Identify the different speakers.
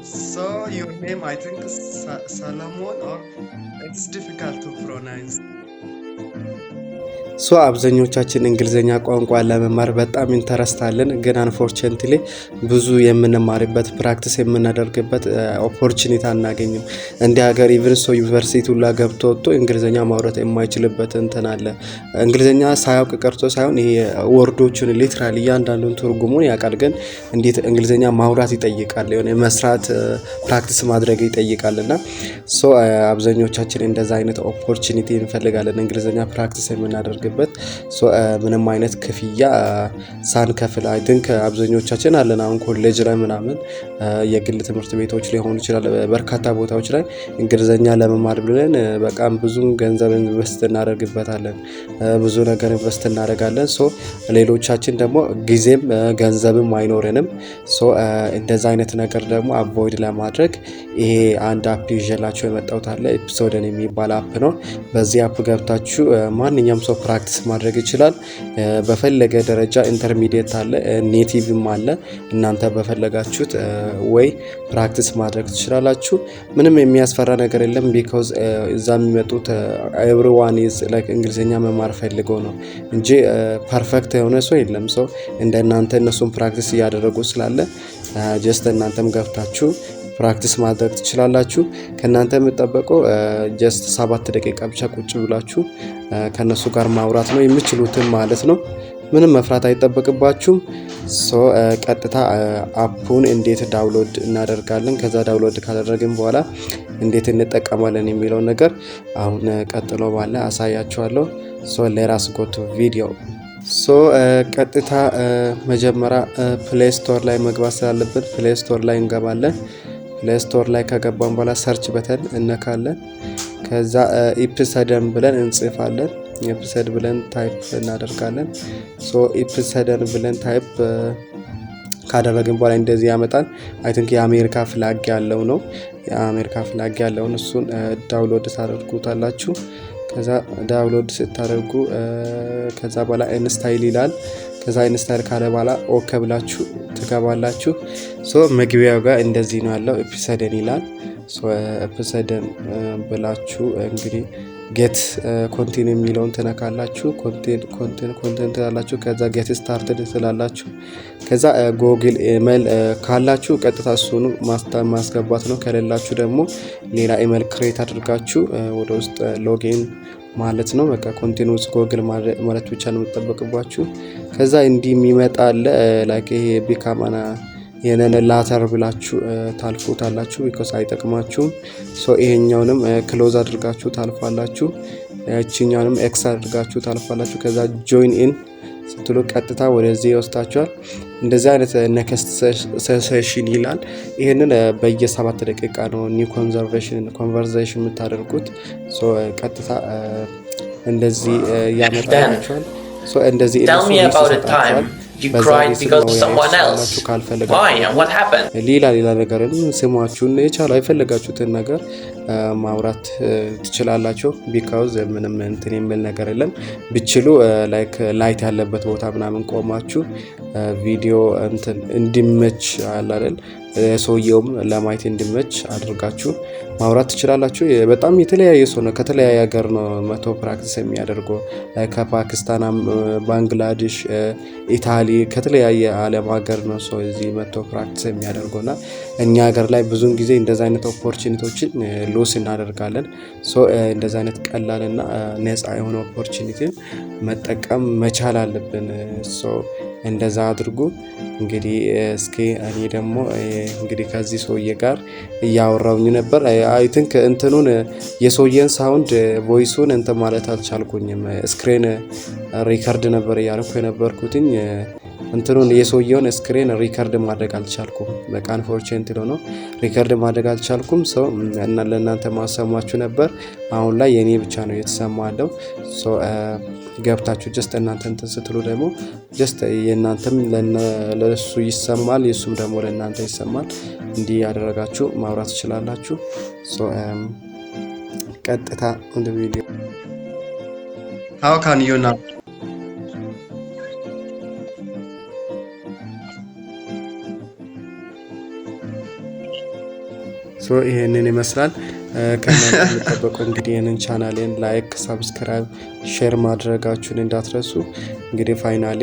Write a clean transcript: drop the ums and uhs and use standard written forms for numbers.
Speaker 1: So your name, I think, is Salomon, or it's difficult to pronounce.
Speaker 2: ሶ አብዛኞቻችን እንግሊዘኛ ቋንቋ ለመማር በጣም ኢንተረስት አለን፣ ግን አንፎርቹኔትሊ ብዙ የምንማርበት ፕራክቲስ የምናደርግበት ኦፖርቹኒቲ አናገኝም። እንደ ሀገር ኢቭን ሶ ዩኒቨርሲቲ ሁላ ገብቶ ወጥቶ እንግሊዘኛ ማውራት የማይችልበት እንትን አለ። እንግሊዘኛ ሳያውቅ ቀርቶ ሳይሆን ይሄ ወርዶቹን ሊትራሊ እያንዳንዱን ትርጉሙን ያውቃል፣ ግን እንዴት እንግሊዘኛ ማውራት ይጠይቃል፣ የሆነ መስራት ፕራክቲስ ማድረግ ይጠይቃል። እና ሶ አብዛኞቻችን እንደዛ አይነት ኦፖርቹኒቲ እንፈልጋለን፣ እንግሊዘኛ ፕራክቲስ የምናደርግበት ምንም አይነት ክፍያ ሳንከፍል። አይ ቲንክ አብዛኞቻችን አለን አሁን ኮሌጅ ላይ ምናምን የግል ትምህርት ቤቶች ሊሆኑ ይችላል፣ በርካታ ቦታዎች ላይ እንግሊዘኛ ለመማር ብለን በጣም ብዙ ገንዘብ ኢንቨስት እናደርግበታለን፣ ብዙ ነገር ኢንቨስት እናደርጋለን። ሶ ሌሎቻችን ደግሞ ጊዜም ገንዘብም አይኖረንም። ሶ እንደዛ አይነት ነገር ደግሞ አቮይድ ለማድረግ ይሄ አንድ አፕ ይዤላችሁ የመጣሁት አለ። ኤፒሶድን የሚባል አፕ ነው። በዚህ አፕ ገብታችሁ ማንኛውም ሰው ፕራክቲስ ማድረግ ይችላል። በፈለገ ደረጃ ኢንተርሚዲየት አለ፣ ኔቲቭም አለ። እናንተ በፈለጋችሁት ወይ ፕራክቲስ ማድረግ ትችላላችሁ። ምንም የሚያስፈራ ነገር የለም። ቢኮዝ እዛ የሚመጡት ኤቭሪዋን ኢዝ ላይክ እንግሊዝኛ መማር ፈልገው ነው እንጂ ፐርፌክት የሆነ ሰው የለም። ሰው እንደ እናንተ እነሱን ፕራክቲስ እያደረጉ ስላለ ጀስት እናንተም ገብታችሁ ፕራክቲስ ማድረግ ትችላላችሁ። ከእናንተ የምጠበቀው ጀስት 7 ደቂቃ ብቻ ቁጭ ብላችሁ ከነሱ ጋር ማውራት ነው የምችሉትን ማለት ነው። ምንም መፍራት አይጠበቅባችሁም። ሶ ቀጥታ አፑን እንዴት ዳውንሎድ እናደርጋለን፣ ከዛ ዳውንሎድ ካደረግን በኋላ እንዴት እንጠቀማለን የሚለውን ነገር አሁን ቀጥሎ ባለ አሳያችኋለሁ። ሶ ሌትስ ጎ ቱ ቪዲዮ። ሶ ቀጥታ መጀመሪያ ፕሌይ ስቶር ላይ መግባት ስላለብን ፕሌይ ስቶር ላይ እንገባለን። ፕሌይ ስቶር ላይ ከገባን በኋላ ሰርች በተን እነካለን። ከዛ ኢፕሰደን ብለን እንጽፋለን። ኢፕሰድ ብለን ታይፕ እናደርጋለን። ሶ ኢፕሰደን ብለን ታይፕ ካደረግን በኋላ እንደዚህ ያመጣል። አይ ቲንክ የአሜሪካ ፍላግ ያለው ነው። የአሜሪካ ፍላግ ያለውን እሱን ዳውንሎድ ታደርጉታላችሁ። ከዛ ዳውንሎድ ስታደርጉ ከዛ በኋላ ኢንስታይል ይላል። ከዛ ኢንስታይል ካለ በኋላ ኦኬ ብላችሁ ትገባላችሁ። ሶ መግቢያው ጋር እንደዚህ ነው ያለው፣ ኤፒሶድን ይላል። ሶ ኤፒሶድን ብላችሁ እንግዲህ ጌት ኮንቲኒ የሚለውን ትነካላችሁ። ኮንቴንት ትላላችሁ። ከዛ ጌት ስታርትድ ትላላችሁ። ከዛ ጉግል ኢሜል ካላችሁ ቀጥታ እሱኑ ማስገባት ነው። ከሌላችሁ ደግሞ ሌላ ኢሜል ክሬት አድርጋችሁ ወደ ውስጥ ሎጊን ማለት ነው። በቃ ኮንቲኒውስ ጉግል ማለት ብቻ ነው የምትጠበቅባችሁ። ከዛ እንዲህ የሚመጣ አለ ላይክ ይሄ ቢካማና የነነ ላተር ብላችሁ ታልፉታላችሁ። ቢኮዝ አይጠቅማችሁም። ሶ ይሄኛውንም ክሎዝ አድርጋችሁ ታልፋላችሁ። እቺኛውንም ኤክስ አድርጋችሁ ታልፋላችሁ። ከዛ ጆይን ኢን ስትሉ ቀጥታ ወደዚህ ይወስዳችኋል። እንደዚህ አይነት ኔክስት ሴሽን ይላል። ይሄንን በየ7 ደቂቃ ነው ኒው ኮንቨርሴሽን የምታደርጉት። ሶ ቀጥታ እንደዚህ ያመጣላችኋል። ሶ እንደዚህ ይሰጣችኋል።
Speaker 3: You cried because of someone else. Why and what happened?
Speaker 2: ሌላ ነገርን ስማችሁን የቻለው የፈለጋችሁትን ነገር ማውራት ትችላላችሁ። ቢካውዝ ምንም እንትን የሚል ነገር የለም። ብችሉ ላይክ ላይት ያለበት ቦታ ምናምን ቆማችሁ ቪዲዮ እንትን እንዲመች አለ አይደል፣ ሰውየውም ለማየት እንዲመች አድርጋችሁ ማውራት ትችላላችሁ። በጣም የተለያየ ሰው ነው፣ ከተለያየ ሀገር ነው መቶ ፕራክቲስ የሚያደርገው። ከፓኪስታን፣ ባንግላዴሽ፣ ኢታሊ ከተለያየ ዓለም ሀገር ነው ሰው እዚህ መቶ ፕራክቲስ የሚያደርገውና እኛ ሀገር ላይ ብዙውን ጊዜ እንደዛ አይነት ኦፖርቹኒቲዎችን ሎስ እናደርጋለን። ሶ እንደዛ አይነት ቀላልና ነፃ የሆነ ኦፖርቹኒቲን መጠቀም መቻል አለብን። ሶ እንደዛ አድርጉ። እንግዲህ እስኪ እኔ ደግሞ እንግዲህ ከዚህ ሰውዬ ጋር እያወራውኝ ነበር። አይ ቲንክ እንትኑን የሰውዬን ሳውንድ ቮይሱን እንትን ማለት አልቻልኩኝም። ስክሪን ሪከርድ ነበር እያደረኩ የነበርኩትኝ እንትኑን የሰውየውን ስክሪን ሪከርድ ማድረግ አልቻልኩም። በቃ አንፎርቹኔት ነው ሪከርድ ማድረግ አልቻልኩም። ሰው እና ለእናንተ ማሰማችሁ ነበር። አሁን ላይ የኔ ብቻ ነው የተሰማለው። ሶ ገብታችሁ ጀስት እናንተ እንትን ስትሉ ደግሞ ጀስት የእናንተም ለሱ ይሰማል፣ የሱም ደግሞ ለእናንተ ይሰማል። እንዲህ ያደረጋችሁ ማውራት ትችላላችሁ። ሶ ቀጥታ ወደ ቪዲዮ
Speaker 1: How can you now?
Speaker 2: ሶ ይሄንን ይመስላል ከእናንተ የሚጠበቀው እንግዲህ ይሄንን ቻናሌን ላይክ፣ ሰብስክራይብ፣ ሼር ማድረጋችሁን እንዳትረሱ። እንግዲህ ፋይናሊ